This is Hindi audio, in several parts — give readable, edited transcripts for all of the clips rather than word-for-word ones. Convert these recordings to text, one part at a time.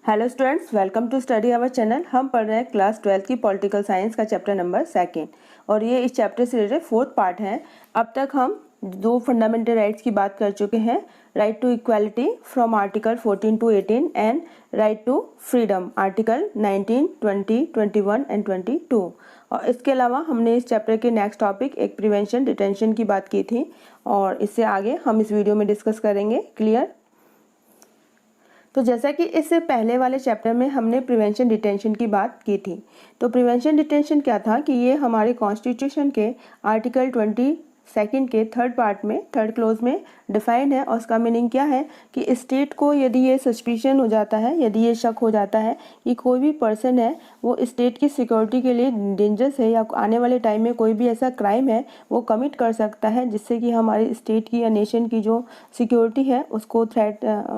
Hello students, welcome to study hour channel. हम पढ़ रहे हैं क्लास 12 की पॉलिटिकल साइंस का चैप्टर नंबर 2 और ये इस चैप्टर से रिलेटेड 4th पार्ट है। अब तक हम दो फंडामेंटल राइट्स की बात कर चुके हैं, right to equality from article 14 to 18 and right to freedom article 19, 20, 21 and 22। और इसके अलावा हमने इस चैप्टर के नेक्स्ट टॉपिक एक प्रिवेंशन डिटेंशन की बात की थी और इससे आगे हम इस वीडियो में डिस्कस करेंगे। क्लियर? तो जैसा कि इससे पहले वाले चैप्टर में हमने प्रिवेंशन डिटेंशन की बात की थी, तो प्रिवेंशन डिटेंशन क्या था कि ये हमारे कॉन्स्टिट्यूशन के आर्टिकल 22 के थर्ड पार्ट में थर्ड क्लोज में डिफाइन है। और उसका मीनिंग क्या है कि स्टेट को यदि ये सस्पिशन हो जाता है, यदि ये शक हो जाता है कि कोई भी पर्सन है वो स्टेट की सिक्योरिटी के लिए डेंजरस है या आने वाले टाइम में कोई भी ऐसा क्राइम है वो कमिट कर सकता है जिससे कि हमारे स्टेट की या नेशन की जो सिक्योरिटी है उसको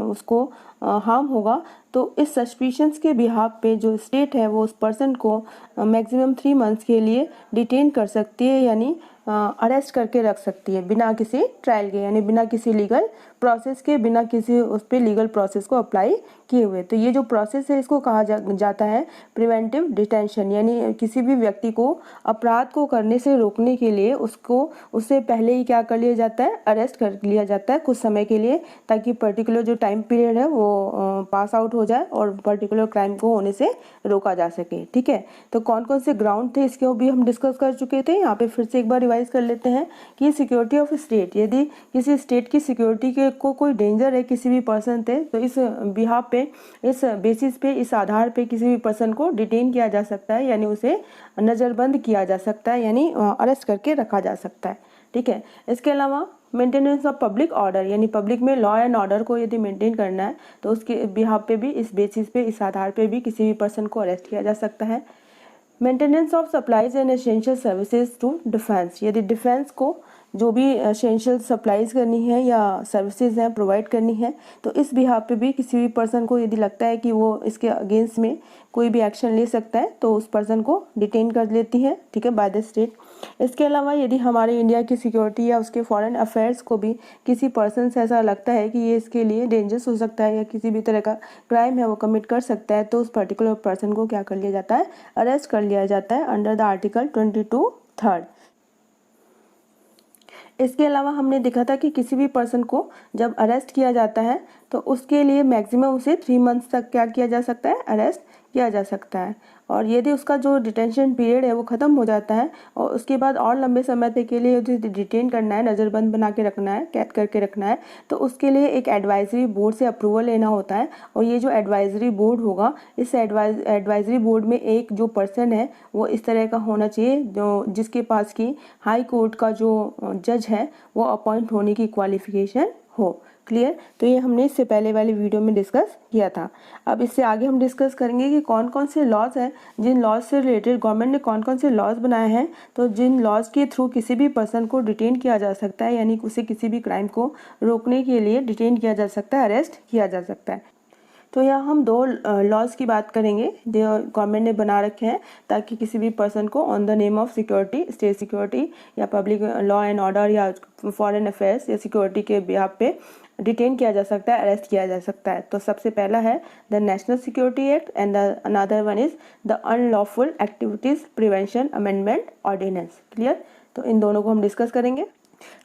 उसको हार्म होगा, तो इस सस्पिशंस के बिहाफ पे जो स्टेट है वो उस पर्सन को मैक्सिमम 3 मंथ्स के लिए डिटेन कर सकती है, यानी अरेस्ट करके रख सकती है बिना किसी ट्रायल के, यानी बिना किसी लीगल प्रोसेस के, बिना किसी उस पर लीगल प्रोसेस को अप्लाई किए हुए। तो ये जो प्रोसेस है इसको कहा जाता है प्रिवेंटिव डिटेंशन, यानी किसी भी व्यक्ति को अपराध को करने से रोकने के लिए उससे पहले ही क्या कर लिया जाता है, अरेस्ट कर लिया जाता है कुछ समय के लिए, ताकि पर्टिकुलर जो टाइम पीरियड है वो पास आउट हो जाए और पर्टिकुलर क्राइम को होने से रोका जा सके। ठीक है, तो कौन कौन से ग्राउंड थे इसके भी हम डिस्कस कर चुके थे। यहाँ पे फिर से एक बार रिवाइज कर लेते हैं कि सिक्योरिटी ऑफ स्टेट, यदि किसी स्टेट की सिक्योरिटी के को कोई डेंजर है किसी भी पर्सन से, तो इस बिहाफ पे, इस बेसिस पे, इस आधार पे किसी भी पर्सन को डिटेन किया जा सकता है, यानी उसे नज़रबंद किया जा सकता है, यानी अरेस्ट करके रखा जा सकता है। ठीक है, इसके अलावा मेंटेनेंस ऑफ पब्लिक ऑर्डर, यानी पब्लिक में लॉ एंड ऑर्डर को यदि मेंटेन करना है तो उसके बिहाफ पे भी, इस बेसिस पे, इस आधार पे भी किसी भी पर्सन को अरेस्ट किया जा सकता है। Maintenance of supplies and essential services to defence, यदि डिफेंस को जो भी एसेंशियल सप्लाईज करनी है या सर्विसेज हैं प्रोवाइड करनी है, तो इस बिहाफ पे भी किसी भी पर्सन को यदि लगता है कि वो इसके अगेंस्ट में कोई भी एक्शन ले सकता है तो उस पर्सन को डिटेन कर लेती है, ठीक है, बाय द स्टेट। इसके अलावा यदि हमारे इंडिया की सिक्योरिटी या उसके फॉरेन अफेयर्स को भी किसी पर्सन से ऐसा लगता है कि ये इसके लिए डेंजरस हो सकता है या किसी भी तरह का क्राइम है वो कमिट कर सकता है, तो उस पर्टिकुलर पर्सन को क्या कर लिया जाता है, अरेस्ट कर लिया जाता है अंडर द आर्टिकल 22 थर्ड। इसके अलावा हमने देखा था कि किसी भी पर्सन को जब अरेस्ट किया जाता है तो उसके लिए मैक्सिमम उसे 3 मंथ्स तक क्या किया जा सकता है, अरेस्ट किया जा सकता है। और यदि उसका जो डिटेंशन पीरियड है वो ख़त्म हो जाता है और उसके बाद और लंबे समय तक के लिए उसे डिटेन करना है, नज़रबंद बना के रखना है, कैद करके रखना है, तो उसके लिए एक एडवाइजरी बोर्ड से अप्रूवल लेना होता है। और ये जो एडवाइजरी बोर्ड होगा, इस एडवाइजरी बोर्ड में एक जो पर्सन है वो इस तरह का होना चाहिए जो जिसके पास की हाई कोर्ट का जो जज है वो अपॉइंट होने की क्वालिफिकेशन हो। क्लियर? तो ये हमने इससे पहले वाली वीडियो में डिस्कस किया था। अब इससे आगे हम डिस्कस करेंगे कि कौन कौन से लॉज हैं, जिन लॉज से रिलेटेड गवर्नमेंट ने कौन कौन से लॉज बनाए हैं, तो जिन लॉज के थ्रू किसी भी पर्सन को डिटेन किया जा सकता है, यानी उसे किसी भी क्राइम को रोकने के लिए डिटेन किया जा सकता है, अरेस्ट किया जा सकता है। तो यहाँ हम 2 लॉज की बात करेंगे जो गवर्नमेंट ने बना रखे हैं ताकि किसी भी पर्सन को on the name of security, state security या पब्लिक लॉ एंड ऑर्डर या फॉरेन अफेयर्स या सिक्योरिटी के बिहाफ पे डिटेन किया जा सकता है, अरेस्ट किया जा सकता है। तो सबसे पहला है the national security act and the another one is the unlawful activities prevention amendment ordinance. Clear? तो इन दोनों को हम डिस्कस करेंगे।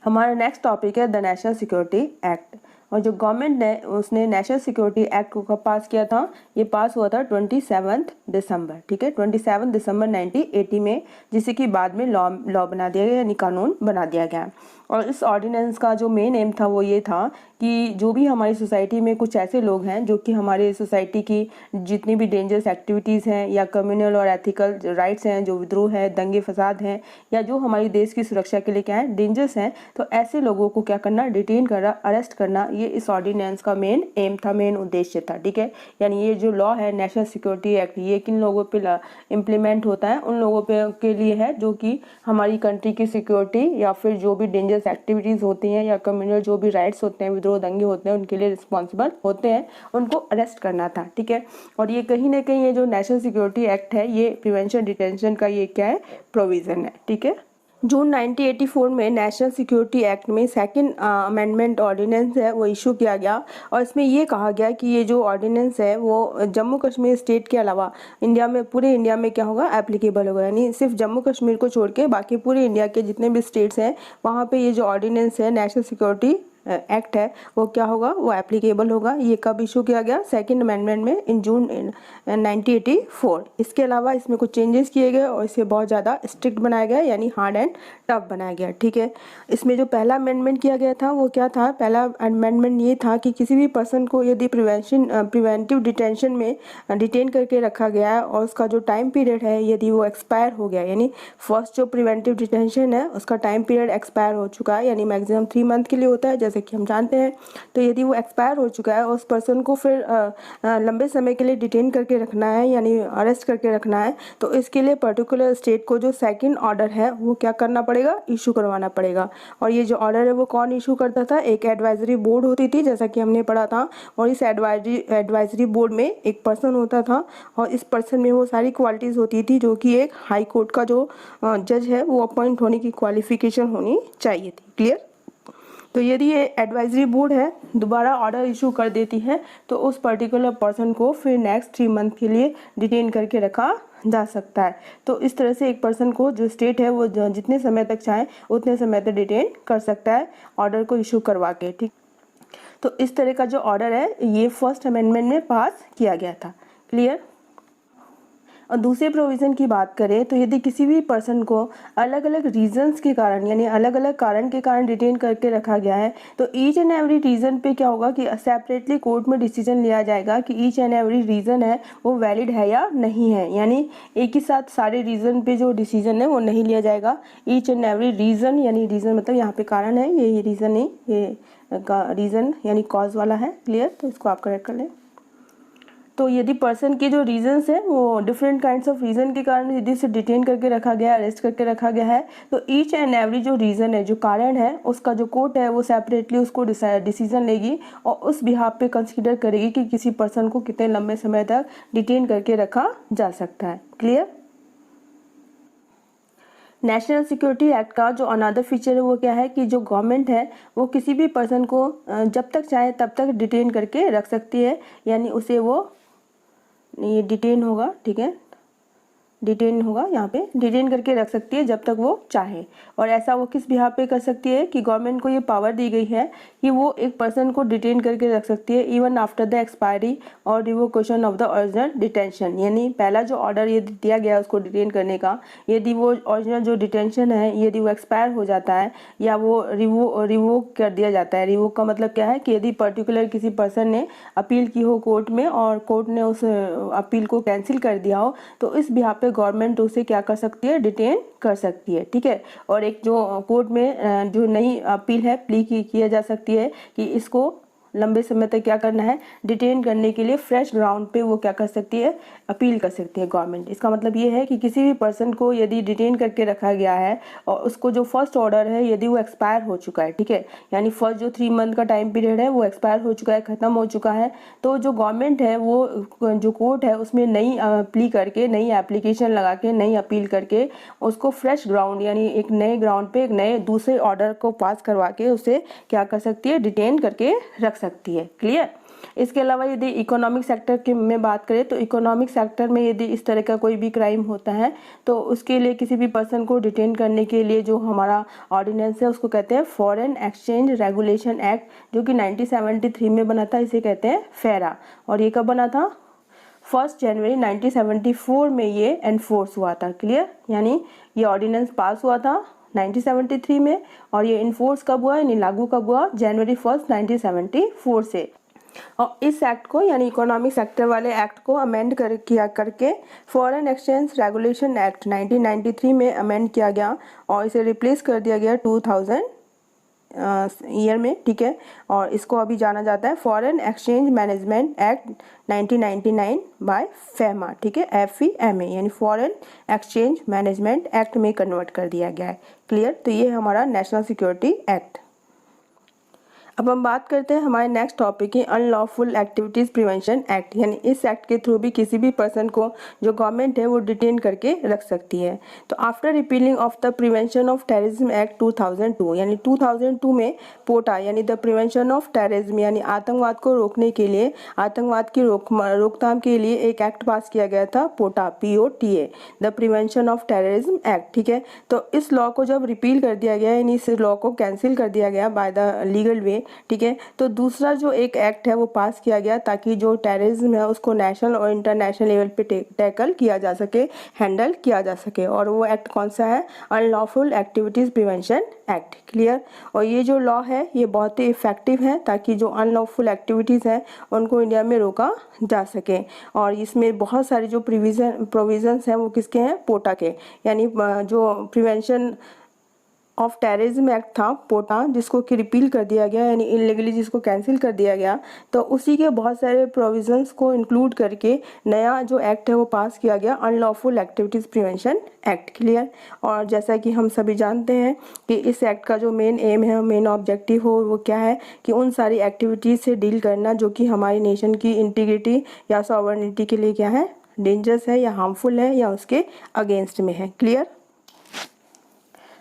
हमारा नेक्स्ट टॉपिक है द नेशनल सिक्योरिटी एक्ट। और जो गवर्नमेंट ने उसने नेशनल सिक्योरिटी एक्ट को कब पास किया था, ये पास हुआ था 27 दिसंबर, ठीक है, 27 दिसंबर 1980 में, जिसे कि बाद में लॉ बना दिया गया, यानी कानून बना दिया गया। और इस ऑर्डिनेंस का जो मेन एम था वो ये था कि जो भी हमारी सोसाइटी में कुछ ऐसे लोग हैं जो कि हमारे सोसाइटी की जितनी भी डेंजरस एक्टिविटीज़ हैं या कम्युनल और एथिकल राइट्स हैं, जो विद्रोह है, दंगे फसाद हैं, या जो हमारी देश की सुरक्षा के लिए क्या है, डेंजरस हैं, तो ऐसे लोगों को क्या करना, डिटेन करना, अरेस्ट करना, ये इस ऑर्डिनेंस का मेन एम था, मेन उद्देश्य था। ठीक है, यानी ये जो लॉ है नेशनल सिक्योरिटी एक्ट, ये किन लोगों पे इम्प्लीमेंट होता है, उन लोगों पे के लिए है जो कि हमारी कंट्री की सिक्योरिटी या फिर जो भी डेंजरस एक्टिविटीज़ होती हैं या कम्युनल जो भी राइट्स होते हैं, विद्रोह दंगे होते हैं, उनके लिए रिस्पॉन्सिबल होते हैं, उनको अरेस्ट करना था। ठीक है, और ये कहीं ना कहीं ये जो नेशनल सिक्योरिटी एक्ट है ये प्रिवेंशन डिटेंशन का ये क्या है, प्रोविज़न है। ठीक है, जून 1984 में नेशनल सिक्योरिटी एक्ट में सेकंड अमेंडमेंट ऑर्डिनेंस है वो इशू किया गया और इसमें ये कहा गया कि ये जो ऑर्डिनेंस है वो जम्मू कश्मीर स्टेट के अलावा इंडिया में, पूरे इंडिया में क्या होगा, एप्लीकेबल होगा। यानी सिर्फ जम्मू कश्मीर को छोड़ के बाकी पूरे इंडिया के जितने भी स्टेट्स हैं वहाँ पे ये जो ऑर्डिनेंस है नेशनल सिक्योरिटी एक्ट है वो क्या होगा, वो एप्लीकेबल होगा। ये कब इशू किया गया, सेकंड अमेंडमेंट में इन जून 1984। इसके अलावा इसमें कुछ चेंजेस किए गए और इसे बहुत ज़्यादा स्ट्रिक्ट बनाया गया, यानी हार्ड एंड टफ बनाया गया। ठीक है, इसमें जो पहला अमेंडमेंट किया गया था वो क्या था, पहला अमेंडमेंट ये था कि किसी भी पर्सन को यदि प्रिवेंटिव डिटेंशन में डिटेन करके रखा गया है और उसका जो टाइम पीरियड है यदि वो एक्सपायर हो गया, यानी फर्स्ट जो प्रिवेंटिव डिटेंशन है उसका टाइम पीरियड एक्सपायर हो चुका है, यानी मैक्सिमम 3 मंथ के लिए होता है जैसे कि हम जानते हैं। तो यदि वो एक्सपायर हो चुका है उस पर्सन को फिर लंबे समय के लिए डिटेन करके रखना है, यानी अरेस्ट करके रखना है, तो इसके लिए पर्टिकुलर स्टेट को जो सेकंड ऑर्डर है वो क्या करना पड़ेगा, इशू करवाना पड़ेगा। और ये जो ऑर्डर है वो कौन इशू करता था, एक एडवाइजरी बोर्ड होती थी जैसा कि हमने पढ़ा था, और इस एडवाइजरी बोर्ड में एक पर्सन होता था और इस पर्सन में वो सारी क्वालिटीज़ होती थी जो कि एक हाई कोर्ट का जो जज है वो अपॉइंट होने की क्वालिफिकेशन होनी चाहिए थी। क्लियर। तो यदि ये एडवाइजरी बोर्ड है दोबारा ऑर्डर इशू कर देती है तो उस पर्टिकुलर पर्सन को फिर नेक्स्ट 3 मंथ के लिए डिटेन करके रखा जा सकता है। तो इस तरह से एक पर्सन को जो स्टेट है वो जितने समय तक चाहे उतने समय तक डिटेन कर सकता है ऑर्डर को इशू करवा के। ठीक, तो इस तरह का जो ऑर्डर है ये फर्स्ट अमेंडमेंट में पास किया गया था। क्लियर। और दूसरे प्रोविज़न की बात करें तो यदि किसी भी पर्सन को अलग अलग रीजंस के कारण, यानी अलग अलग कारण के कारण डिटेन करके रखा गया है तो ईच एंड एवरी रीज़न पे क्या होगा कि सेपरेटली कोर्ट में डिसीजन लिया जाएगा कि ईच एंड एवरी रीज़न है वो वैलिड है या नहीं है। यानी एक ही साथ सारे रीज़न पे जो डिसीजन है वो नहीं लिया जाएगा। ईच एंड एवरी रीज़न, यानी रीज़न मतलब यहाँ पे कारण है, ये रीज़न नहीं, ये रीज़न यानी कॉज वाला है। क्लियर। तो इसको आप करेक्ट कर लें। तो यदि पर्सन के जो रीजंस है वो डिफरेंट काइंड्स ऑफ रीज़न के कारण यदि उसे डिटेन करके रखा गया, अरेस्ट करके रखा गया है, तो ईच एंड एवरी जो रीज़न है, जो कारण है, उसका जो कोर्ट है वो सेपरेटली उसको डिसीजन लेगी और उस बिहाफ पे कंसीडर करेगी कि किसी पर्सन को कितने लंबे समय तक डिटेन करके रखा जा सकता है। क्लियर। नेशनल सिक्योरिटी एक्ट का जो अनदर फीचर है वो क्या है कि जो गवर्नमेंट है वो किसी भी पर्सन को जब तक चाहे तब तक डिटेन करके रख सकती है, यानी उसे वो ये डिटेन होगा, ठीक है, डिटेन होगा, यहाँ पे डिटेन करके रख सकती है जब तक वो चाहे। और ऐसा वो किस बिहाफ पे कर सकती है कि गवर्नमेंट को ये पावर दी गई है कि वो एक पर्सन को डिटेन करके रख सकती है इवन आफ्टर द एक्सपायरी और revocation of the original detention. यानी पहला जो ऑर्डर ये दिया गया उसको डिटेन करने का, यदि वो ओरिजिनल जो डिटेंशन है यदि वो एक्सपायर हो जाता है या वो रिवोक कर दिया जाता है। रिवोक का मतलब क्या है कि यदि पर्टिकुलर किसी पर्सन ने अपील की हो कोर्ट में और कोर्ट ने उस अपील को कैंसिल कर दिया हो तो इस बिहाफ पे गवर्नमेंट उसे क्या कर सकती है, डिटेन कर सकती है। ठीक है। और एक जो कोर्ट में जो नई अपील है प्ली किया जा सकती है कि इसको लंबे समय तक क्या करना है, डिटेन करने के लिए फ्रेश ग्राउंड पे वो क्या कर सकती है, अपील कर सकती है गवर्नमेंट। इसका मतलब ये है कि किसी भी पर्सन को यदि डिटेन करके रखा गया है और उसको जो फर्स्ट ऑर्डर है यदि वो एक्सपायर हो चुका है, ठीक है, यानी फर्स्ट जो 3 मंथ का टाइम पीरियड है वो एक्सपायर हो चुका है, ख़त्म हो चुका है, तो जो गवर्नमेंट है वो जो कोर्ट है उसमें नई प्ली करके, नई एप्लीकेशन लगा के, नई अपील करके उसको फ्रेश ग्राउंड यानी एक नए ग्राउंड पे एक नए दूसरे ऑर्डर को पास करवा के उसे क्या कर सकती है, डिटेन करके रख सकती है। क्लियर। इसके अलावा यदि इकोनॉमिक सेक्टर की में बात करें तो इकोनॉमिक सेक्टर में यदि इस तरह का कोई भी क्राइम होता है तो उसके लिए किसी भी पर्सन को डिटेन करने के लिए जो हमारा ऑर्डिनेंस है उसको कहते हैं फॉरेन एक्सचेंज रेगुलेशन एक्ट, जो कि 1973 में बना था, इसे कहते हैं फेरा। और ये कब बना था, 1 जनवरी 1974 में ये एनफोर्स हुआ था। क्लियर। यानी ये ऑर्डिनेंस पास हुआ था 1973 में और ये इन्फोर्स कब हुआ, यानी लागू कब हुआ, जनवरी 1, 1974 से। और इस एक्ट को यानी इकोनॉमिक सेक्टर वाले एक्ट को अमेंड करके फॉरेन एक्सचेंज रेगुलेशन एक्ट 1993 में अमेंड किया गया और इसे रिप्लेस कर दिया गया 2000 ईयर में। ठीक है। और इसको अभी जाना जाता है foreign exchange management act 1999 by FEMA. ठीक है, FEMA यानी फॉरेन एक्सचेंज मैनेजमेंट एक्ट में कन्वर्ट कर दिया गया है। क्लियर। तो ये हमारा नेशनल सिक्योरिटी एक्ट। अब हम बात करते हैं हमारे नेक्स्ट टॉपिक की अनलॉफुल एक्टिविटीज़ प्रिवेंशन एक्ट, यानी इस एक्ट के थ्रू भी किसी भी पर्सन को जो गवर्नमेंट है वो डिटेन करके रख सकती है। तो after repealing of the prevention of terrorism act 2002, यानी 2002 में पोटा यानी द प्रिवेंशन ऑफ टेररिज्म यानी आतंकवाद को रोकने के लिए, आतंकवाद की रोकथाम के लिए एक एक्ट पास किया गया था, पोटा POTA, the prevention of terrorism act. ठीक है, तो इस लॉ को जब रिपील कर दिया गया, यानी इस लॉ को कैंसिल कर दिया गया बाय द लीगल वे, ठीक है, तो दूसरा जो एक एक्ट है वो पास किया गया ताकि जो टेररिज्म है उसको नेशनल और इंटरनेशनल लेवल पे टैकल किया जा सके, हैंडल किया जा सके। और वो एक्ट कौन सा है? Unlawful activities prevention act. Clear? और ये जो लॉ है ये बहुत ही इफेक्टिव है ताकि जो अनलॉफुल एक्टिविटीज़ हैं उनको इंडिया में रोका जा सके। और इसमें बहुत सारे जो प्रोविजंस हैं वो किसके हैं? पोटा के, यानी जो प्रिवेंशन ऑफ टेररिज्म एक्ट था पोटा, जिसको कि रिपील कर दिया गया, यानी इलीगली जिसको कैंसिल कर दिया गया, तो उसी के बहुत सारे प्रोविजंस को इंक्लूड करके नया जो एक्ट है वो पास किया गया, unlawful activities prevention act. Clear? और जैसा कि हम सभी जानते हैं कि इस एक्ट का जो मेन एम है, मेन ऑब्जेक्टिव हो वो क्या है कि उन सारी एक्टिविटीज़ से डील करना जो कि हमारी नेशन की इंटीग्रिटी या सॉवरेनिटी के लिए क्या है? डेंजरस है या हार्मफुल है या उसके अगेंस्ट में है। क्लियर?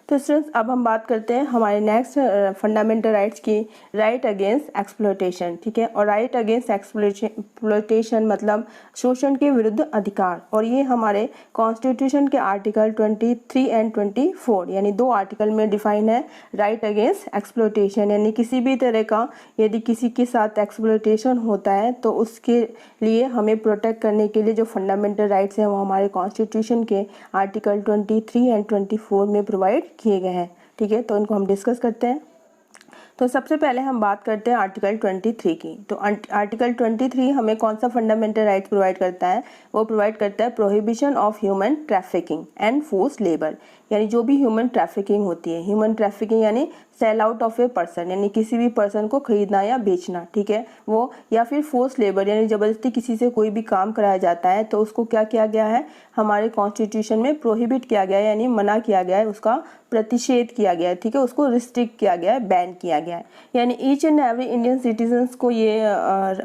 तो स्टूडेंट्स अब हम बात करते हैं हमारे नेक्स्ट फंडामेंटल राइट्स की, राइट अगेंस्ट एक्सप्लॉयटेशन। ठीक है, और राइट अगेंस्ट एक्सप्लॉयटेशन मतलब शोषण के विरुद्ध अधिकार। और ये हमारे कॉन्स्टिट्यूशन के आर्टिकल 23 एंड 24 यानी 2 आर्टिकल में डिफाइन है राइट अगेंस्ट एक्सप्लॉयटेशन, यानी किसी भी तरह का यदि किसी के साथ एक्सप्लॉयटेशन होता है तो उसके लिए हमें प्रोटेक्ट करने के लिए जो फंडामेंटल राइट्स हैं वो हमारे कॉन्स्टिट्यूशन के आर्टिकल 23 एंड 24 में प्रोवाइड किए गए हैं। ठीक है, तो इनको हम डिस्कस करते हैं। तो सबसे पहले हम बात करते हैं आर्टिकल 23 की। तो आर्टिकल 23 हमें कौन सा फंडामेंटल राइट्स प्रोवाइड करता है? वो प्रोवाइड करता है prohibition of human trafficking and force labour, यानी जो भी ह्यूमन ट्रैफिकिंग होती है, ह्यूमन ट्रैफिकिंग यानी sell out of a person, यानी किसी भी पर्सन को खरीदना या बेचना, ठीक है वो, या फिर फोर्स लेबर यानी ज़बरदस्ती किसी से कोई भी काम कराया जाता है तो उसको क्या किया गया है? हमारे कॉन्स्टिट्यूशन में प्रोहिबिट किया गया है, यानी मना किया गया है, उसका प्रतिषेध किया गया है। ठीक है, उसको रिस्ट्रिक्ट किया गया है, बैन किया गया है। यानी each and every Indian citizens को ये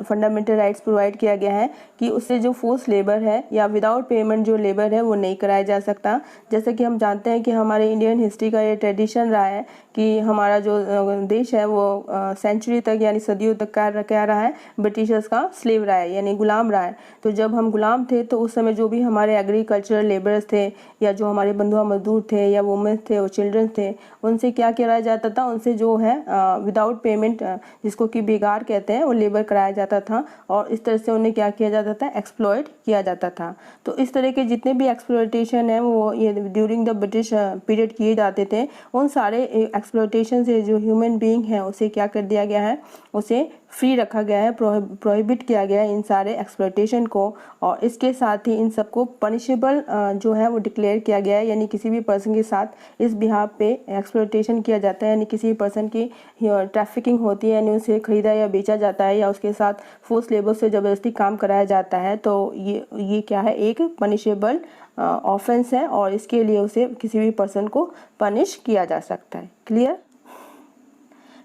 फंडामेंटल राइट्स प्रोवाइड किया गया है कि उससे जो फोर्स लेबर है या विदाउट पेमेंट जो लेबर है वो नहीं कराया जा सकता। जैसे कि हम जानते हैं कि हमारे इंडियन हिस्ट्री का ये ट्रेडिशन रहा है कि हमारा जो देश है वो सेंचुरी तक यानी सदियों तक क्या रहा है? ब्रिटिशर्स का स्लेव रहा है, यानी गुलाम रहा है। तो जब हम गुलाम थे तो उस समय जो भी हमारे एग्रीकल्चरल लेबर्स थे या जो हमारे बंधुआ मजदूर थे या वुमेन थे और चिल्ड्रन थे, उनसे क्या कराया जाता था? उनसे जो है विदाउट पेमेंट, जिसको कि बेगार कहते हैं, वो लेबर कराया जाता था और इस तरह से उन्हें क्या किया जाता था? एक्सप्लॉयट किया जाता था। तो इस तरह के जितने भी एक्सप्लॉयटेशन है वो ये ड्यूरिंग द ब्रिटिश पीरियड किए जाते थे। उन सारे एक्सप्लॉयटेशन से जो ह्यूमन बीइंग है उसे क्या कर दिया गया है? उसे फ्री रखा गया है, प्रोहिबिट किया गया है इन सारे एक्सप्लॉयटेशन को। और इसके साथ ही इन सबको पनिशेबल जो है वो डिक्लेयर किया गया है, यानी किसी भी पर्सन के साथ इस बिहाफ पे एक्सप्लॉयटेशन किया जाता है, यानी किसी भी पर्सन की ट्रैफिकिंग होती है, यानी उसे खरीदा या बेचा जाता है या उसके साथ फोर्स लेबर से ज़बरदस्ती काम कराया जाता है, तो ये क्या है? एक पनिशेबल ऑफेंस है और इसके लिए उसे किसी भी पर्सन को पनिश किया जा सकता है। क्लियर?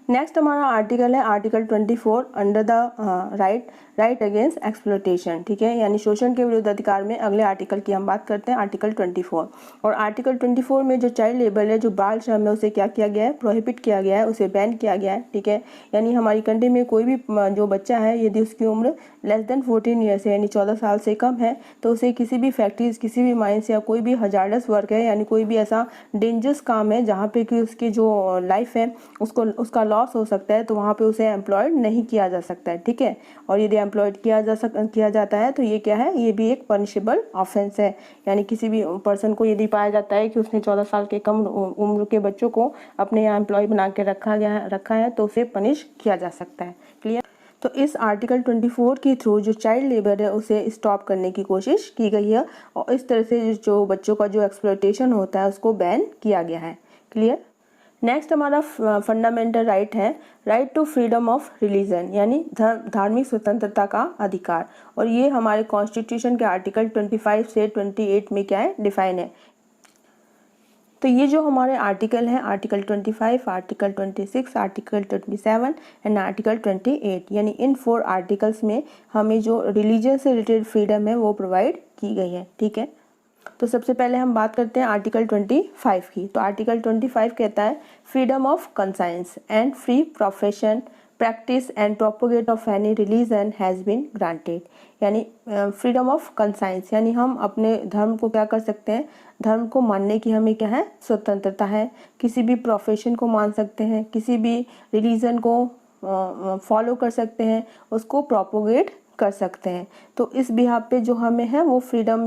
नेक्स्ट हमारा आर्टिकल है article 24 under the right against exploitation. ठीक है, यानी शोषण के विरुद्ध अधिकार में अगले आर्टिकल की हम बात करते हैं, आर्टिकल 24। और आर्टिकल 24 में जो चाइल्ड लेबर है, जो बाल श्रम है, उसे क्या किया गया है? प्रोहिबिट किया गया है, उसे बैन किया गया है। ठीक है, यानी हमारी कंट्री में कोई भी जो बच्चा है यदि उसकी उम्र लेस देन 14 ईयर्स है, यानी 14 साल से कम है, तो उसे किसी भी फैक्ट्रीज, किसी भी माइंस या कोई भी हजार्डस वर्क है, यानी कोई भी ऐसा डेंजरस काम है जहाँ पे कि उसकी जो लाइफ है उसका लॉस हो सकता है, तो वहाँ पे उसे एम्प्लॉयड नहीं किया जा सकता है। ठीक है, और यदि एम्प्लॉयड किया जाता है तो ये क्या है? ये भी एक पनिशेबल ऑफेंस है, यानी किसी भी पर्सन को यदि पाया जाता है कि उसने 14 साल के कम उम्र के बच्चों को अपने यहाँ एम्प्लॉय बना के रखा है तो उसे पनिश किया जा सकता है। क्लियर? तो इस आर्टिकल 24 के थ्रू जो चाइल्ड लेबर है उसे स्टॉप करने की कोशिश की गई है और इस तरह से जो बच्चों का जो एक्सप्लॉयटेशन होता है उसको बैन किया गया है। क्लियर? नेक्स्ट हमारा फंडामेंटल राइट है right to freedom of religion, यानी धार्मिक स्वतंत्रता का अधिकार। और ये हमारे कॉन्स्टिट्यूशन के आर्टिकल 25 से 28 में क्या है? डिफाइन है। तो ये जो हमारे आर्टिकल हैं, article 25, article 26, article 27 and article 28, यानी इन 4 आर्टिकल्स में हमें जो रिलीजन से रिलेटेड फ्रीडम है वो प्रोवाइड की गई है। ठीक है, तो सबसे पहले हम बात करते हैं आर्टिकल 25 की। तो आर्टिकल 25 कहता है freedom of conscience and free profession practice and propagate of any religion has been granted, यानी फ्रीडम ऑफ कंसाइंस, यानी हम अपने धर्म को क्या कर सकते हैं, धर्म को मानने की हमें क्या है, स्वतंत्रता है। किसी भी प्रोफेशन को मान सकते हैं, किसी भी रिलीजन को फॉलो कर सकते हैं, उसको प्रोपोगेट कर सकते हैं। तो इस बिहाफ पे जो हमें है वो फ्रीडम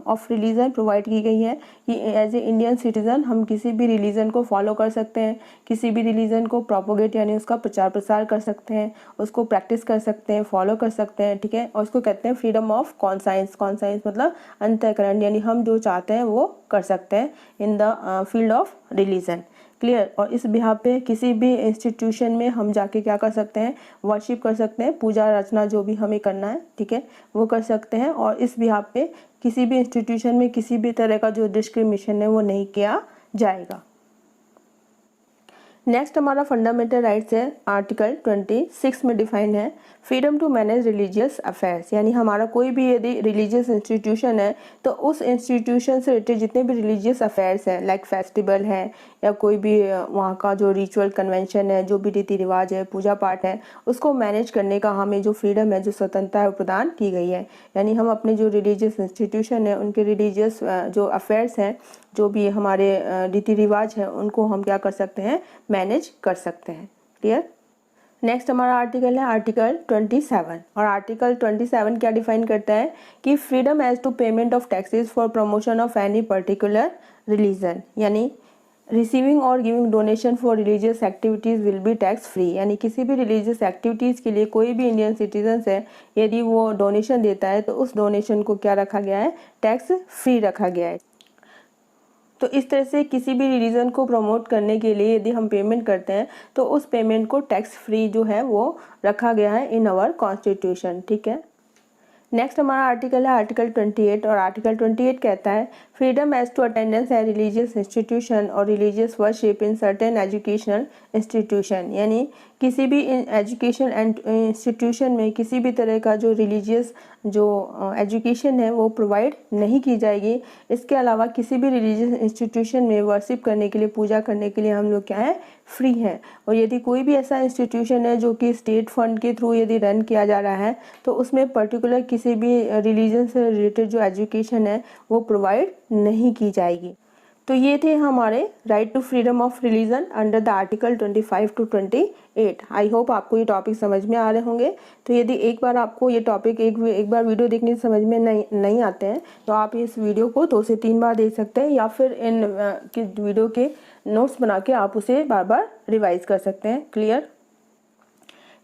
ऑफ रिलीजन प्रोवाइड की गई है कि एज ए इंडियन सिटीजन हम किसी भी रिलीजन को फॉलो कर सकते हैं, किसी भी रिलीजन को प्रोपोगेट यानी उसका प्रचार प्रसार कर सकते हैं, उसको प्रैक्टिस कर सकते हैं, फॉलो कर सकते हैं। ठीक है, और उसको कहते हैं फ्रीडम ऑफ कॉन्साइंस। कॉन्साइंस मतलब अंतःकरण, यानी हम जो चाहते हैं वो कर सकते हैं in the field of religion. Clear. और इस बिहाफ पे किसी भी इंस्टीट्यूशन में हम जाके क्या कर सकते हैं, वर्शिप कर सकते हैं, पूजा अर्चना जो भी हमें करना है, ठीक है, वो कर सकते हैं। और इस बिहाफ पे किसी भी इंस्टीट्यूशन में किसी भी तरह का जो डिस्क्रिमिनेशन है वो नहीं किया जाएगा। नेक्स्ट हमारा फंडामेंटल राइट्स है, आर्टिकल 26 में डिफाइंड है freedom to manage religious affairs, यानी हमारा कोई भी यदि रिलीजियस इंस्टीट्यूशन है तो उस इंस्टीट्यूशन से रिलेटेड जितने भी रिलीजियस अफेयर्स हैं, लाइक फेस्टिवल है या कोई भी वहाँ का जो रिचुअल कन्वेंशन है, जो भी रीति रिवाज है, पूजा पाठ है, उसको मैनेज करने का हमें जो फ्रीडम है, जो स्वतंत्रता है, वो प्रदान की गई है। यानी हम अपने जो रिलीजियस इंस्टीट्यूशन है, उनके रिलीजियस जो अफेयर्स हैं, जो भी हमारे रीति रिवाज है, उनको हम क्या कर सकते हैं, मैनेज कर सकते हैं। क्लियर। नेक्स्ट हमारा आर्टिकल है आर्टिकल 27, और आर्टिकल 27 क्या डिफाइन करता है कि freedom as to payment of taxes for promotion of any particular religion, यानी रिसीविंग और giving donation for religious activities will be tax free, यानी किसी भी रिलीजियस एक्टिविटीज़ के लिए कोई भी इंडियन सिटीजन है यदि वो डोनेशन देता है तो उस डोनेशन को क्या रखा गया है, टैक्स फ्री रखा गया है। तो इस तरह से किसी भी रिलीजन को प्रमोट करने के लिए यदि हम पेमेंट करते हैं तो उस पेमेंट को टैक्स फ्री जो है वो रखा गया है इन आवर कॉन्स्टिट्यूशन। ठीक है। नेक्स्ट हमारा आर्टिकल है आर्टिकल 28, और आर्टिकल 28 कहता है freedom as to attendance at religious institution और religious worship in certain educational institution, यानी किसी भी एजुकेशन इंस्टीट्यूशन में किसी भी तरह का जो रिलीजियस जो एजुकेशन है वो प्रोवाइड नहीं की जाएगी। इसके अलावा किसी भी रिलीजियस इंस्टीट्यूशन में वर्शिप करने के लिए, पूजा करने के लिए हम लोग क्या है, फ्री हैं। और यदि कोई भी ऐसा इंस्टीट्यूशन है जो कि स्टेट फंड के थ्रू यदि रन किया जा रहा है तो उसमें पर्टिकुलर किसी भी रिलीजन से रिलेटेड जो एजुकेशन है वो प्रोवाइड नहीं की जाएगी। तो ये थे हमारे right to freedom of religion under the article 25 to 28। I hope आपको ये टॉपिक समझ में आ रहे होंगे। तो यदि एक बार आपको ये टॉपिक एक बार वीडियो देखने से समझ में नहीं आते हैं तो आप इस वीडियो को 2 से 3 बार देख सकते हैं, या फिर इन वीडियो के नोट्स बना के आप उसे बार बार रिवाइज कर सकते हैं। क्लियर।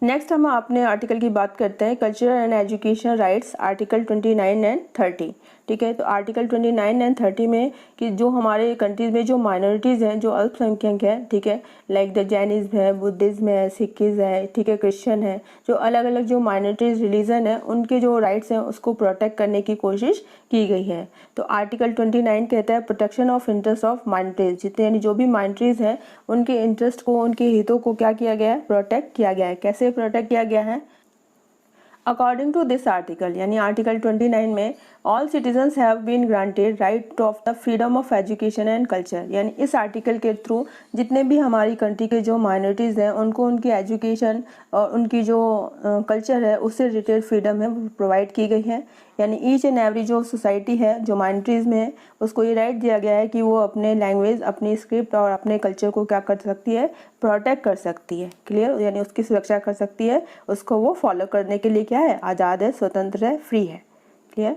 नेक्स्ट हम अपने आर्टिकल की बात करते हैं cultural and education rights, article 29 and 30। ठीक है। तो आर्टिकल 29 एंड 30 में कि जो हमारे कंट्रीज में जो माइनॉरिटीज़ हैं, जो अल्पसंख्यक हैं, ठीक है, लाइक द जैनिज्म है, बुद्धिज्म है, सिखिज्म है, ठीक है, क्रिश्चियन है, जो अलग अलग जो माइनॉरिटीज़ रिलीजन है उनके जो राइट्स हैं उसको प्रोटेक्ट करने की कोशिश की गई है। तो आर्टिकल 29 कहता है protection of interest of minorities, जितने यानी जो भी माइनॉरिटीज़ हैं उनके इंटरेस्ट को, उनके हितों को क्या किया गया है, प्रोटेक्ट किया गया है। कैसे प्रोटेक्ट किया गया है? अकॉर्डिंग टू दिस आर्टिकल, यानी आर्टिकल 29 में all citizens have been granted right of the freedom of education and culture, यानी इस आर्टिकल के थ्रू जितने भी हमारी कंट्री के जो माइनॉरिटीज़ हैं उनको उनकी एजुकेशन और उनकी जो कल्चर है उससे रिलेटेड फ्रीडम है वो प्रोवाइड की गई है। यानी ईच एंड एवरी जो सोसाइटी है जो माइनॉरिटीज़ में है उसको ये राइट दिया गया है कि वो अपने लैंग्वेज, अपनी स्क्रिप्ट और अपने कल्चर को क्या कर सकती है, प्रोटेक्ट कर सकती है। क्लियर। यानी उसकी सुरक्षा कर सकती है, उसको वो फॉलो करने के लिए क्या है, आज़ाद है, स्वतंत्र है, फ्री है। क्लियर।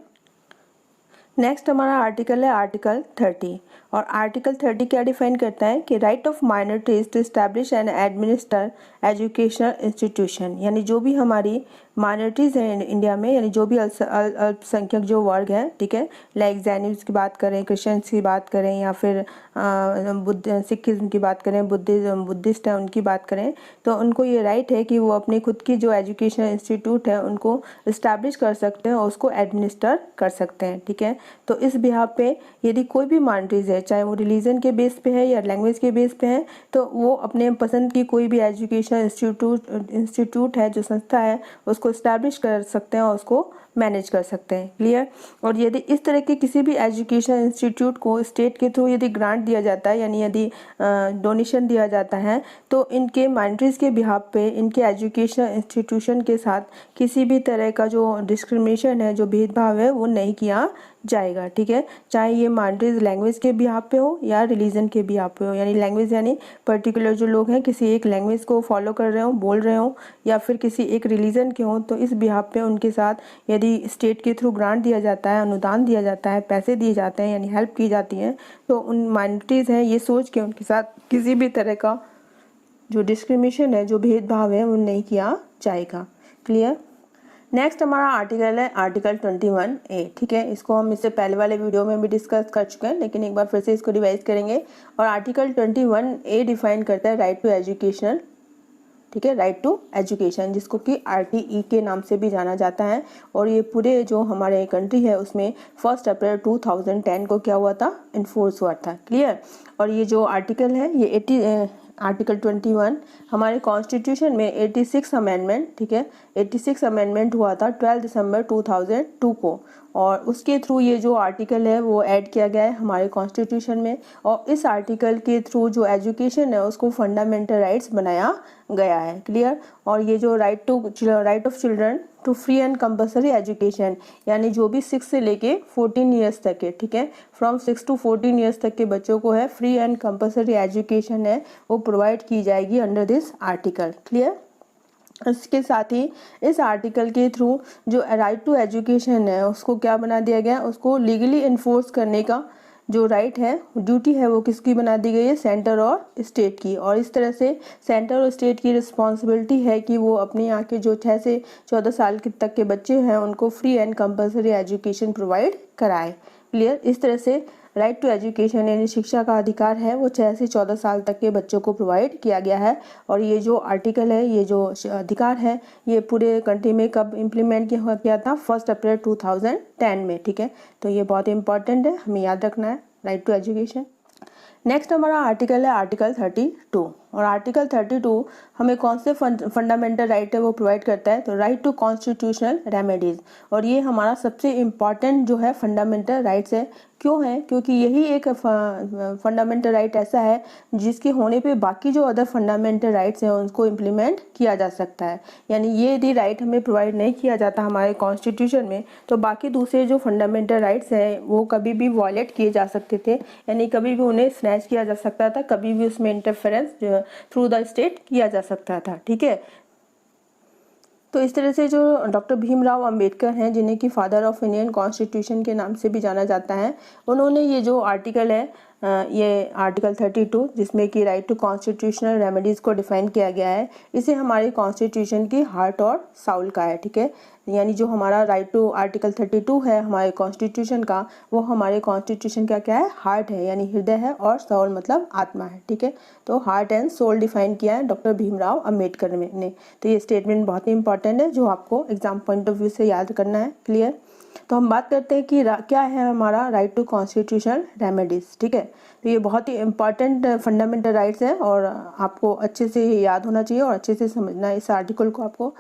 नेक्स्ट हमारा आर्टिकल है आर्टिकल 30, और आर्टिकल 30 क्या डिफाइन करता है कि right of minorities to establish and administer educational institution, यानी जो भी हमारी माइनॉरिटीज़ हैं इंडिया में, यानी जो भी अल्पसंख्यक जो वर्ग है, ठीक है, लाइक जैनिज्म की बात करें, क्रिश्चियंस की बात करें, या फिर सिखिज्म की बात करें, बुद्धिस्ट है उनकी बात करें, तो उनको ये राइट है कि वो अपनी खुद की जो एजुकेशनल इंस्टीट्यूट है उनको इस्टेब्लिश कर सकते हैं और उसको एडमिनिस्टर कर सकते हैं। ठीक है, तो इस बिहाफ पे यदि कोई भी माइनॉरिटीज है, चाहे वो रिलीजन के बेस पे है या लैंग्वेज के बेस पे है, तो वो अपने पसंद की कोई भी एजुकेशनल इंस्टीट्यूट है, जो संस्था है, उसको इस्टेब्लिश कर सकते हैं और उसको मैनेज कर सकते हैं। क्लियर। और यदि इस तरह के किसी भी एजुकेशन इंस्टीट्यूट को स्टेट के थ्रू यदि ग्रांट दिया जाता है, यानी यदि डोनेशन दिया जाता है, तो इनके माइनॉरिटीज़ के बिहाफ पे इनके एजुकेशन इंस्टीट्यूशन के साथ किसी भी तरह का जो डिस्क्रिमिनेशन है, जो भेदभाव है, वो नहीं किया जाएगा। ठीक है, चाहे ये माइनॉरिटीज़ लैंग्वेज के बिहाफ पे हो या रिलीजन के बिहाफ पे हो, यानी लैंग्वेज यानी पर्टिकुलर जो लोग हैं किसी एक लैंग्वेज को फॉलो कर रहे हो, बोल रहे हो, या फिर किसी एक रिलीजन के हो, तो इस बिहाफ पे उनके साथ यदि स्टेट के थ्रू ग्रांट दिया जाता है, अनुदान दिया जाता है, पैसे दिए जाते हैं, यानी हेल्प की जाती है, तो उन माइनॉरिटीज़ हैं ये सोच के उनके साथ किसी भी तरह का जो डिस्क्रिमिनेशन है, जो भेदभाव है, वो नहीं किया जाएगा। क्लियर। नेक्स्ट हमारा आर्टिकल है आर्टिकल 21A। ठीक है, इसको हम इससे पहले वाले वीडियो में भी डिस्कस कर चुके हैं, लेकिन एक बार फिर से इसको रिवाइज करेंगे। और आर्टिकल 21A डिफाइन करता है राइट टू एजुकेशनल। ठीक है, राइट टू एजुकेशन, जिसको कि RTE के नाम से भी जाना जाता है। और ये पूरे जो हमारे कंट्री है उसमें 1 अप्रैल 2010 को क्या हुआ था, इन्फोर्स हुआ था। क्लियर। और ये जो आर्टिकल है ये आर्टिकल 21 हमारे कॉन्स्टिट्यूशन में 86 अमेंडमेंट, ठीक है, 86 अमेंडमेंट हुआ था 12 दिसंबर 2002 को, और उसके थ्रू ये जो आर्टिकल है वो ऐड किया गया है हमारे कॉन्स्टिट्यूशन में। और इस आर्टिकल के थ्रू जो एजुकेशन है उसको फंडामेंटल राइट्स बनाया गया है। क्लियर। और ये जो right of children to free and compulsory education, यानी जो भी 6 से लेके 14 ईयर्स तक है, ठीक है, फ्रॉम 6 to 14 ईयर्स तक के बच्चों को है फ्री एंड कंपल्सरी एजुकेशन है वो प्रोवाइड की जाएगी अंडर दिस आर्टिकल। क्लियर। इसके साथ ही इस आर्टिकल के थ्रू जो राइट टू एजुकेशन है उसको क्या बना दिया गया, उसको लीगली इन्फोर्स करने का जो राइट है, ड्यूटी है, वो किसकी बना दी गई है, सेंटर और स्टेट की। और इस तरह से सेंटर और स्टेट की रिस्पॉन्सिबिलिटी है कि वो अपने यहाँ के जो 6 से 14 साल तक के बच्चे हैं उनको free and compulsory education provide कराए। क्लियर। इस तरह से राइट टू एजुकेशन यानी शिक्षा का अधिकार है वो 6 से 14 साल तक के बच्चों को प्रोवाइड किया गया है। और ये जो आर्टिकल है, ये जो अधिकार है, ये पूरे कंट्री में कब इम्प्लीमेंट किया था, 1 अप्रैल 2010 में। ठीक है, तो ये बहुत इंपॉर्टेंट है, हमें याद रखना है राइट टू एजुकेशन। नेक्स्ट हमारा आर्टिकल है आर्टिकल 32। और आर्टिकल 32 हमें कौन से फंडामेंटल राइट है वो प्रोवाइड करता है, तो राइट टू कॉन्स्टिट्यूशनल रेमेडीज। और ये हमारा सबसे इम्पॉर्टेंट जो है फंडामेंटल राइट्स है। क्यों है, क्योंकि यही एक फंडामेंटल राइट ऐसा है जिसके होने पे बाकी जो अदर फंडामेंटल राइट्स हैं उनको इम्प्लीमेंट किया जा सकता है। यानी ये यदि राइट हमें प्रोवाइड नहीं किया जाता हमारे कॉन्स्टिट्यूशन में, तो बाकी दूसरे जो फंडामेंटल राइट्स हैं वो कभी भी वॉयलेट किए जा सकते थे, यानी कभी भी उन्हें स्नैच किया जा सकता था, कभी भी उसमें इंटरफेरेंस थ्रू द स्टेट किया जा सकता था। ठीक है, तो इस तरह से जो डॉक्टर भीमराव अंबेडकर हैं, जिन्हें कि फादर ऑफ इंडियन कॉन्स्टिट्यूशन के नाम से भी जाना जाता है, उन्होंने ये जो आर्टिकल है, ये आर्टिकल 32 जिसमें कि राइट टू कॉन्स्टिट्यूशनल रेमेडीज़ को डिफाइन किया गया है, इसे हमारे कॉन्स्टिट्यूशन की हार्ट और साउल का है। ठीक है, यानी जो हमारा राइट टू आर्टिकल 32 है हमारे कॉन्स्टिट्यूशन का, वो हमारे कॉन्स्टिट्यूशन का क्या है, हार्ट है, यानी हृदय है, और साउल मतलब आत्मा है। ठीक है, तो हार्ट एंड सोल डिफाइन किया है डॉक्टर भीमराव अंबेडकर ने। तो ये स्टेटमेंट बहुत ही इंपॉर्टेंट है जो आपको एग्जाम पॉइंट ऑफ व्यू से याद करना है। क्लियर। तो हम बात करते हैं कि क्या है हमारा राइट टू कॉन्स्टिट्यूशनल रेमेडीज। ठीक है, तो ये बहुत ही इंपॉर्टेंट फंडामेंटल राइट्स है और आपको अच्छे से याद होना चाहिए और अच्छे से समझना है इस आर्टिकल को। आपको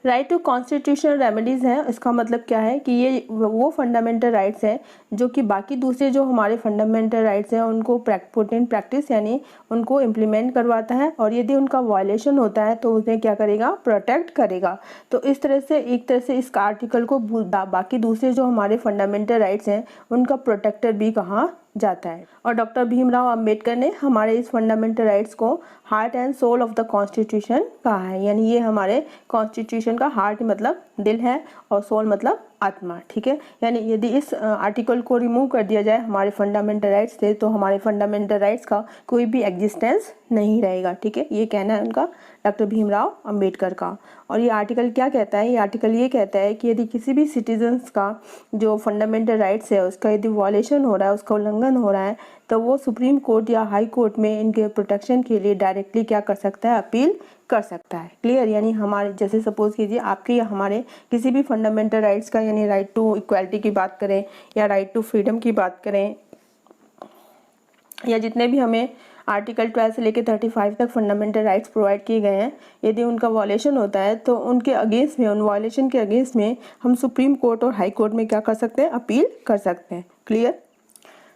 राइट टू कॉन्स्टिट्यूशनल रेमेडीज़ है, इसका मतलब क्या है कि ये वो फंडामेंटल राइट्स हैं जो कि बाकी दूसरे जो हमारे फंडामेंटल राइट्स हैं उनको पुट इन प्रैक्टिस यानी उनको इम्प्लीमेंट करवाता है, और यदि उनका वायलेशन होता है तो उन्हें क्या करेगा, प्रोटेक्ट करेगा। तो इस तरह से एक तरह से इस आर्टिकल को बाकी दूसरे जो हमारे फंडामेंटल राइट्स हैं उनका प्रोटेक्टर भी कहा जाता है। और डॉक्टर भीमराव अंबेडकर ने हमारे इस फंडामेंटल राइट्स को heart and soul of the constitution कहा है, यानी ये हमारे कॉन्स्टिट्यूशन का हार्ट मतलब दिल है और सोल मतलब आत्मा, ठीक है। यानी यदि इस आर्टिकल को रिमूव कर दिया जाए हमारे फंडामेंटल राइट्स से, तो हमारे फंडामेंटल राइट्स का कोई भी एग्जिस्टेंस नहीं रहेगा, ठीक है। ये कहना है उनका, डॉक्टर भीमराव अंबेडकर का। और ये आर्टिकल क्या कहता है, ये आर्टिकल ये कहता है कि यदि किसी भी सिटीजन्स का जो फंडामेंटल राइट्स है उसका यदि वॉलेशन हो रहा है, उसका उल्लंघन हो रहा है, तो वो सुप्रीम कोर्ट या हाई कोर्ट में इनके प्रोटेक्शन के लिए डायरेक्टली क्या कर सकता है, अपील कर सकता है। क्लियर। यानी हमारे जैसे सपोज कीजिए आपके या हमारे किसी भी फंडामेंटल राइट्स का, यानी राइट टू इक्वालिटी की बात करें या राइट टू फ्रीडम की बात करें, या जितने भी हमें आर्टिकल 12 से लेकर 35 तक फंडामेंटल राइट्स प्रोवाइड किए गए हैं, यदि उनका वॉलेशन होता है तो उनके अगेंस्ट में, उन वॉलेशन के अगेंस्ट में हम सुप्रीम कोर्ट और हाई कोर्ट में क्या कर सकते हैं, अपील कर सकते हैं। क्लियर।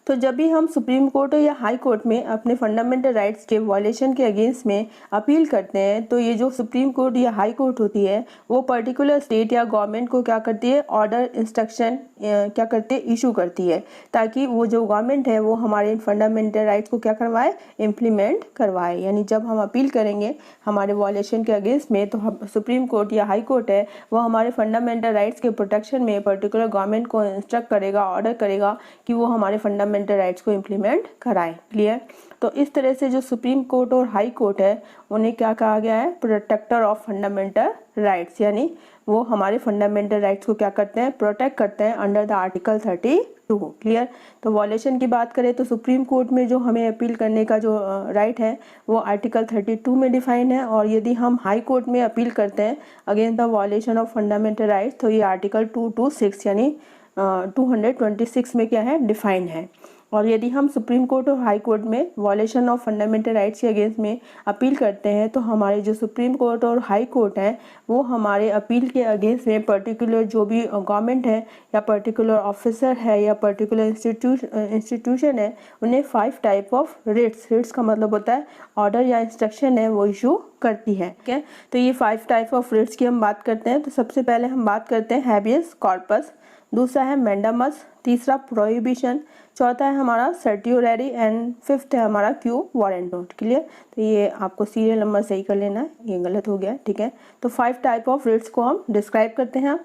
तो जब भी हम सुप्रीम कोर्ट या हाई कोर्ट में अपने फंडामेंटल राइट्स के वॉलेशन के अगेंस्ट में अपील करते हैं, तो ये जो सुप्रीम कोर्ट या हाई कोर्ट होती है वो पर्टिकुलर स्टेट या गवर्नमेंट को क्या करती है, ऑर्डर, इंस्ट्रक्शन क्या करती है, इशू करती है, ताकि वो जो गवर्नमेंट है वो हमारे फंडामेंटल राइट्स को क्या करवाए, इम्प्लीमेंट करवाए। यानी जब हम अपील करेंगे हमारे वॉलेशन के अगेंस्ट में, तो सुप्रीम कोर्ट या हाई कोर्ट है वो हमारे फंडामेंटल राइट्स के प्रोटेक्शन में पर्टिकुलर गवर्नमेंट को इंस्ट्रक्ट करेगा, ऑर्डर करेगा कि वो हमारे फंडामेंटल राइट्स को इम्प्लीमेंट कराएं। क्लियर। तो इस तरह से जो सुप्रीम कोर्ट और हाई कोर्ट है उन्हें क्या कहा गया है, प्रोटेक्टर ऑफ फंडामेंटल राइट्स, यानी वो हमारे फंडामेंटल राइट्स को क्या करते हैं, प्रोटेक्ट करते हैं अंडर द आर्टिकल 32। क्लियर। तो वॉलेशन की बात करें तो सुप्रीम कोर्ट में जो हमें अपील करने का जो राइट है वो आर्टिकल 32 में डिफाइन है, और यदि हम हाई कोर्ट में अपील करते हैं against the वॉलेशन of fundamental rights तो ये आर्टिकल 226 यानी 226 में क्या है, डिफाइंड है। और यदि हम सुप्रीम कोर्ट और हाई कोर्ट में वॉलेशन ऑफ फंडामेंटल राइट्स के अगेंस्ट में अपील करते हैं, तो हमारे जो सुप्रीम कोर्ट और हाई कोर्ट हैं वो हमारे अपील के अगेंस्ट में पर्टिकुलर जो भी गवर्नमेंट है या पर्टिकुलर ऑफिसर है या पर्टिकुलर इंस्टीट्यूशन है, उन्हें 5 टाइप ऑफ रिट्स का मतलब होता है ऑर्डर या इंस्ट्रक्शन है, वो इशू करती है। ठीक है। तो ये 5 टाइप ऑफ रिट्स की हम बात करते हैं। तो सबसे पहले हम बात करते हैं हैबियस कॉर्पस, दूसरा है मैंडामस, तीसरा प्रोहिबिशन, चौथा है हमारा सर्टियोरेरी एंड फिफ्थ है हमारा क्यू वारंटो। क्लियर। तो ये आपको सीरियल नंबर सही कर लेना है, ये गलत हो गया। ठीक है। तो 5 टाइप ऑफ रिट्स को हम डिस्क्राइब करते हैं।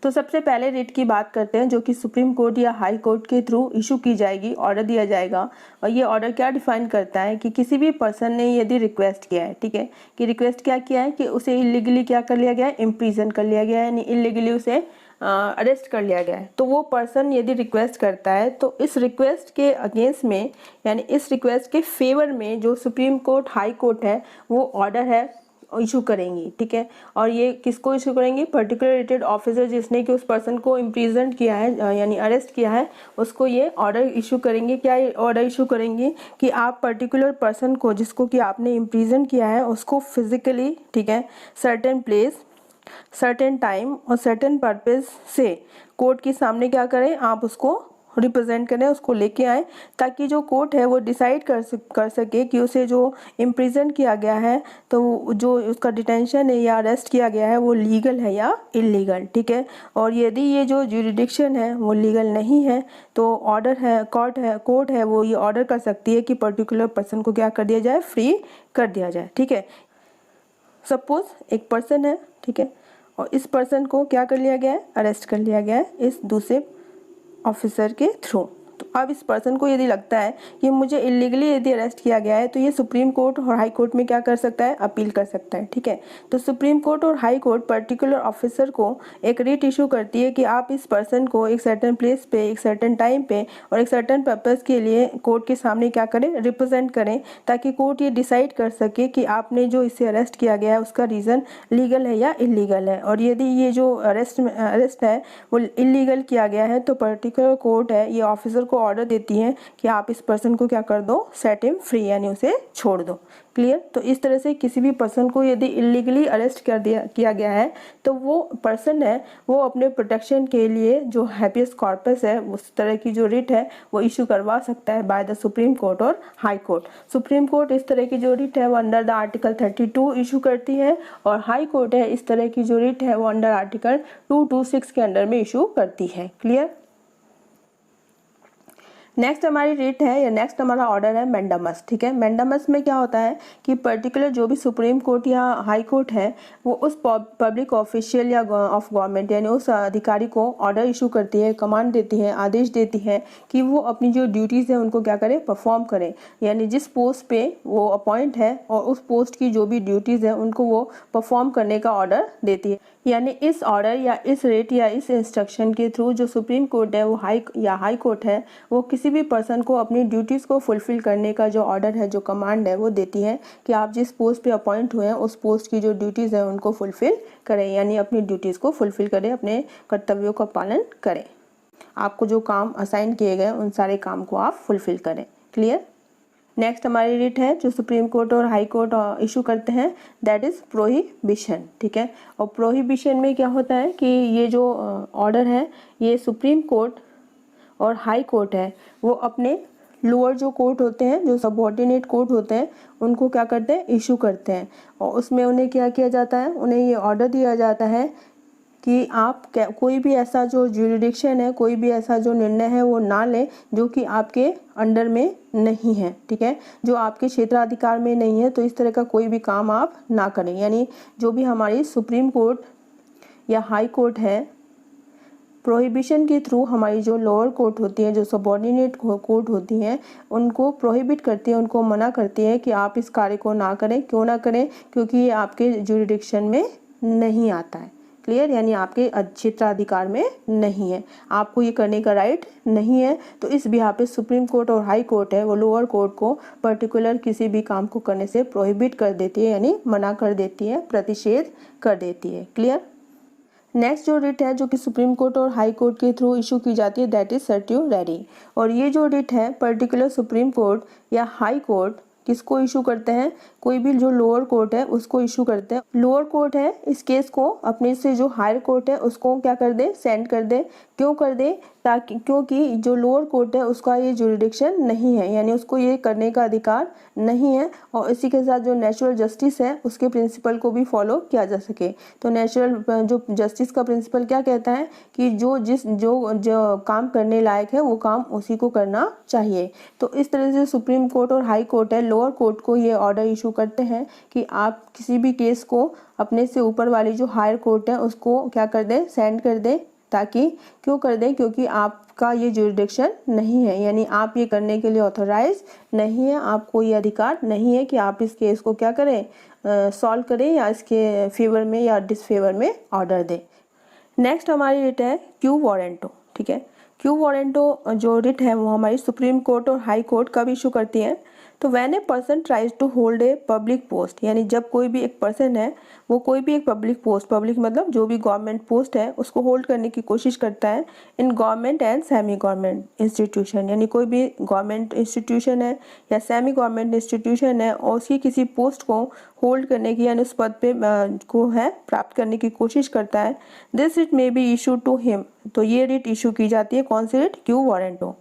तो सबसे पहले रिट की बात करते हैं जो कि सुप्रीम कोर्ट या हाई कोर्ट के थ्रू इशू की जाएगी, ऑर्डर दिया जाएगा। और ये ऑर्डर क्या डिफाइन करता है कि किसी भी पर्सन ने यदि रिक्वेस्ट किया है, ठीक है, कि रिक्वेस्ट क्या किया है कि उसे इलीगली क्या कर लिया गया है, इम्प्रिजन कर लिया गया है, यानी इलीगली उसे अरेस्ट कर लिया गया है। तो वो पर्सन यदि रिक्वेस्ट करता है तो इस रिक्वेस्ट के अगेंस्ट में, यानी इस रिक्वेस्ट के फेवर में जो सुप्रीम कोर्ट हाई कोर्ट है वो ऑर्डर है इशू करेंगी। ठीक है। और ये किसको इशू करेंगी, पर्टिकुलर रिलेटेड ऑफिसर जिसने कि उस पर्सन को इम्प्रिजन किया है यानी अरेस्ट किया है, उसको ये ऑर्डर इशू करेंगे। क्या ऑर्डर इशू करेंगे कि आप पर्टिकुलर पर्सन को जिसको कि आपने इम्प्रिजन किया है उसको फिजिकली, ठीक है, सर्टेन प्लेस, सर्टेन टाइम और सर्टेन पर्पस से कोर्ट के सामने क्या करें, आप उसको रिप्रेजेंट करें, उसको लेके आए, ताकि जो कोर्ट है वो डिसाइड कर सके कि उसे जो इम्प्रिजन किया गया है, तो जो उसका डिटेंशन है या अरेस्ट किया गया है वो लीगल है या इलीगल। ठीक है। और यदि ये जो ज्यूरिडिक्शन है वो लीगल नहीं है तो ऑर्डर है, कोर्ट है वो ये ऑर्डर कर सकती है कि पर्टिकुलर पर्सन को क्या कर दिया जाए, फ्री कर दिया जाए। ठीक है। सपोज एक पर्सन है, ठीक है, और इस पर्सन को क्या कर लिया गया है, अरेस्ट कर लिया गया है इस दूसरे ऑफिसर के थ्रू। तो अब इस पर्सन को यदि लगता है कि मुझे इलीगली यदि अरेस्ट किया गया है तो ये सुप्रीम कोर्ट और हाई कोर्ट में क्या कर सकता है, अपील कर सकता है। ठीक है। तो सुप्रीम कोर्ट और हाई कोर्ट पर्टिकुलर ऑफिसर को एक रिट इशू करती है कि आप इस पर्सन को एक सर्टेन प्लेस पे, एक सर्टेन टाइम पे और एक सर्टेन पर्पस के लिए कोर्ट के सामने क्या करें, रिप्रेजेंट करें, ताकि कोर्ट ये डिसाइड कर सके कि आपने जो इसे अरेस्ट किया गया है उसका रीज़न लीगल है या इलीगल है। और यदि ये जो अरेस्ट है वो इलीगल किया गया है तो पर्टिकुलर कोर्ट है ये ऑफिसर को ऑर्डर देती है कि आप इस पर्सन को क्या कर दो, सेट हिम फ्री, यानी उसे छोड़ दो। क्लियर। तो इस तरह से किसी भी पर्सन को यदि इलीगली अरेस्ट किया गया है तो वो पर्सन है वो अपने प्रोटेक्शन के लिए जो हैबियस कॉर्पस है उस तरह की जो रिट है वो इशू करवा सकता है बाय द सुप्रीम कोर्ट और हाई कोर्ट। सुप्रीम कोर्ट इस तरह की जो रिट है वो अंडर द आर्टिकल 32 इशू करती है और हाई कोर्ट है इस तरह की जो रिट है वो अंडर आर्टिकल 226 के अंडर में इशू करती है। क्लियर। नेक्स्ट हमारी रिट है या नेक्स्ट हमारा ऑर्डर है मैंडामस। ठीक है, मैंडामस में क्या होता है कि पर्टिकुलर जो भी सुप्रीम कोर्ट या हाई कोर्ट है वो उस पब्लिक ऑफिशियल या ऑफ गवर्नमेंट यानी उस अधिकारी को ऑर्डर इशू करती है, कमांड देती है, आदेश देती है कि वो अपनी जो ड्यूटीज़ है उनको क्या करें, परफॉर्म करें। यानी जिस पोस्ट पे वो अपॉइंट है और उस पोस्ट की जो भी ड्यूटीज़ है उनको वो परफॉर्म करने का ऑर्डर देती है। यानी इस ऑर्डर या इस रेट या इस इंस्ट्रक्शन के थ्रू जो सुप्रीम कोर्ट है वो हाई कोर्ट है वो किसी भी पर्सन को अपनी ड्यूटीज़ को फुलफिल करने का जो ऑर्डर है, जो कमांड है वो देती है कि आप जिस पोस्ट पे अपॉइंट हुए हैं उस पोस्ट की जो ड्यूटीज़ है उनको फुलफिल करें, यानी अपनी ड्यूटीज़ को फुलफिल करें, अपने कर्तव्यों का पालन करें। आपको जो काम असाइन किए गए उन सारे काम को आप फुलफिल करें। क्लियर। नेक्स्ट हमारी रिट है जो सुप्रीम कोर्ट और हाई कोर्ट इशू करते हैं, दैट इज़ प्रोहिबिशन। ठीक है, और प्रोहिबिशन में क्या होता है कि ये जो ऑर्डर है ये सुप्रीम कोर्ट और हाई कोर्ट है वो अपने लोअर जो कोर्ट होते हैं, जो सबऑर्डिनेट कोर्ट होते हैं, उनको क्या करते हैं, इशू करते हैं। और उसमें उन्हें क्या किया जाता है, उन्हें ये ऑर्डर दिया जाता है कि आप कोई भी ऐसा जो ज्यूरिडिक्शन है, कोई भी ऐसा जो निर्णय है वो ना लें जो कि आपके अंडर में नहीं है। ठीक है, जो आपके क्षेत्राधिकार में नहीं है, तो इस तरह का कोई भी काम आप ना करें। यानी जो भी हमारी सुप्रीम कोर्ट या हाई कोर्ट है, प्रोहिबिशन के थ्रू हमारी जो लोअर कोर्ट होती है, जो सबऑर्डिनेट कोर्ट होती हैं, उनको प्रोहिबिट करती है, उनको मना करती है कि आप इस कार्य को ना करें। क्यों ना करें? क्योंकि ये आपके ज्यूरिडिक्शन में नहीं आता है। क्लियर, यानी आपके क्षेत्राधिकार में नहीं है, आपको ये करने का राइट नहीं है। तो इस बिहार पे सुप्रीम कोर्ट और हाई कोर्ट है वो लोअर कोर्ट को पर्टिकुलर किसी भी काम को करने से प्रोहिबिट कर देती है, यानी मना कर देती है, प्रतिषेध कर देती है। क्लियर। नेक्स्ट जो रिट है जो कि सुप्रीम कोर्ट और हाई कोर्ट के थ्रू इशू की जाती है, दैट इज सर्ट्यूरेरी। और ये जो रिट है पर्टिकुलर सुप्रीम कोर्ट या हाई कोर्ट किसको इशू करते हैं, कोई भी जो लोअर कोर्ट है उसको इशू करते हैं। लोअर कोर्ट है इस केस को अपने से जो हायर कोर्ट है उसको क्या कर दे, सेंड कर दे। क्यों कर दे? ताकि क्योंकि जो लोअर कोर्ट है उसका ये ज्यूरिडिक्शन नहीं है, यानी उसको ये करने का अधिकार नहीं है। और इसी के साथ जो नेचुरल जस्टिस है उसके प्रिंसिपल को भी फॉलो किया जा सके। तो नेचुरल जो जस्टिस का प्रिंसिपल क्या कहता है कि जो काम करने लायक है वो काम उसी को करना चाहिए। तो इस तरह से सुप्रीम कोर्ट और हाई कोर्ट है लोअर कोर्ट को ये ऑर्डर इशू करते हैं कि आप किसी भी केस को अपने से ऊपर वाली जो हायर कोर्ट है उसको क्या कर दें, सेंड कर दें। ताकि क्यों कर दें? क्योंकि आपका ये ज्यूरिडिक्शन नहीं है, यानी आप ये करने के लिए ऑथराइज नहीं है, आपको ये अधिकार नहीं है कि आप इस केस को क्या करें, सॉल्व करें या इसके फेवर में या डिसफेवर में ऑर्डर दें। नेक्स्ट हमारी रिट है क्यू वारंटो। ठीक है, क्यू वारंटो जो रिट है वो हमारी सुप्रीम कोर्ट और हाई कोर्ट कब इशू करती है? तो when a person tries to hold a public post, यानी जब कोई भी एक पर्सन है वो कोई भी एक पब्लिक पोस्ट, पब्लिक मतलब जो भी गवर्नमेंट पोस्ट है उसको होल्ड करने की कोशिश करता है in government and semi government institution, यानी कोई भी गवर्नमेंट इंस्टीट्यूशन है या सेमी गवर्नमेंट इंस्टीट्यूशन है और उसकी किसी पोस्ट को होल्ड करने की यानी उस पद पे को है प्राप्त करने की कोशिश करता है, this writ may be issue to him. तो ये रिट इशू की जाती है, कौन सी रिट? Quo warranto.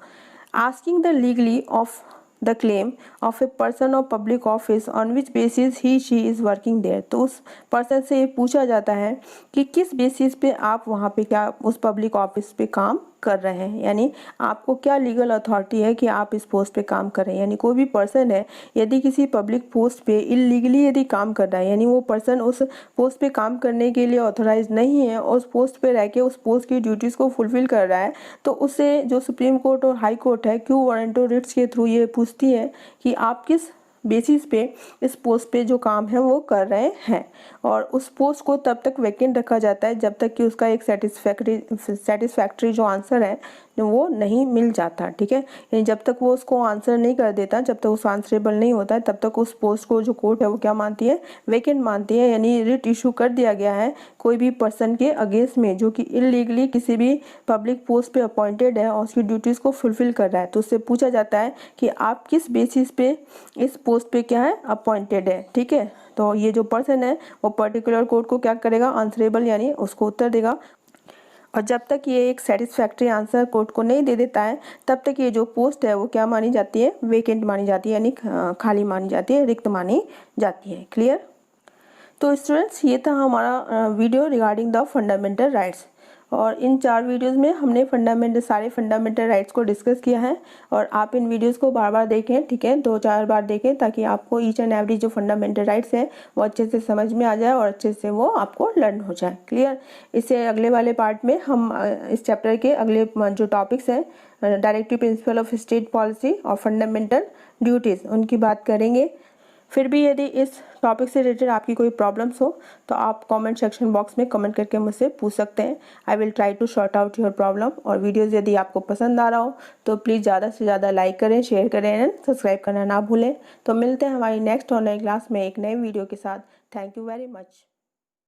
Asking the legally of the claim of a person of public office on which basis he she is working there। तो उस पर्सन से ये पूछा जाता है कि किस बेसिस पे आप वहाँ पे क्या उस पब्लिक ऑफिस पे काम कर रहे हैं, यानी आपको क्या लीगल अथॉरिटी है कि आप इस पोस्ट पे काम कर रहे हैं। यानी कोई भी पर्सन है यदि किसी पब्लिक पोस्ट पे इलीगली यदि काम कर रहा है, यानी वो पर्सन उस पोस्ट पे काम करने के लिए ऑथराइज नहीं है और उस पोस्ट पे रह के उस पोस्ट की ड्यूटीज़ को फुलफिल कर रहा है, तो उससे जो सुप्रीम कोर्ट और हाई कोर्ट है क्यू वारंटो रिट्स के थ्रू ये पूछती है कि आप किस बेसिस पे इस पोस्ट पे जो काम है वो कर रहे हैं। और उस पोस्ट को तब तक वैकेंट रखा जाता है जब तक कि उसका एक सेटिस्फैक्ट्री जो आंसर है वो नहीं मिल जाता। ठीक है, यानी जब तक वो उसको आंसर नहीं कर देता, जब तक उस आंसरेबल नहीं होता है, तब तक उस पोस्ट को जो कोर्ट है वो क्या मानती है, वैकेंट मानती है। यानी रिट इशू कर दिया गया है कोई भी पर्सन के अगेंस्ट में जो कि इलीगली किसी भी पब्लिक पोस्ट पे अपॉइंटेड है और उसकी ड्यूटीज़ को फुलफिल कर रहा है। तो उससे पूछा जाता है कि आप किस बेसिस पे इस पोस्ट पे क्या है, अपॉइंटेड है। ठीक है, तो ये जो पर्सन है वो पर्टिकुलर कोर्ट को क्या करेगा, आंसरेबल यानी उसको उत्तर देगा। और जब तक ये एक सेटिस्फैक्ट्री आंसर कोर्ट को नहीं दे देता है तब तक ये जो पोस्ट है वो क्या मानी जाती है, वेकेंट मानी जाती है, यानी खाली मानी जाती है, रिक्त मानी जाती है। क्लियर। तो स्टूडेंट्स ये था हमारा video regarding the fundamental rights. और इन 4 वीडियोस में हमने सारे फंडामेंटल राइट्स को डिस्कस किया है और आप इन वीडियोस को बार बार देखें, ठीक है, 2-4 बार देखें ताकि आपको ईच एंड एवरी जो फंडामेंटल राइट्स हैं वो अच्छे से समझ में आ जाए और अच्छे से वो आपको लर्न हो जाए। क्लियर। इससे अगले वाले पार्ट में हम इस चैप्टर के अगले जो टॉपिक्स हैं, directive principle of state policy और फंडामेंटल ड्यूटीज़, उनकी बात करेंगे। फिर भी यदि इस टॉपिक से रिलेटेड आपकी कोई प्रॉब्लम्स हो तो आप कमेंट सेक्शन बॉक्स में कमेंट करके मुझसे पूछ सकते हैं। I will try to sort out your problem. और वीडियोस यदि आपको पसंद आ रहा हो तो प्लीज़ ज़्यादा से ज़्यादा लाइक करें, शेयर करें एंड सब्सक्राइब करना ना भूलें। तो मिलते हैं हमारी नेक्स्ट ऑनलाइन क्लास में एक नए वीडियो के साथ। Thank you very much.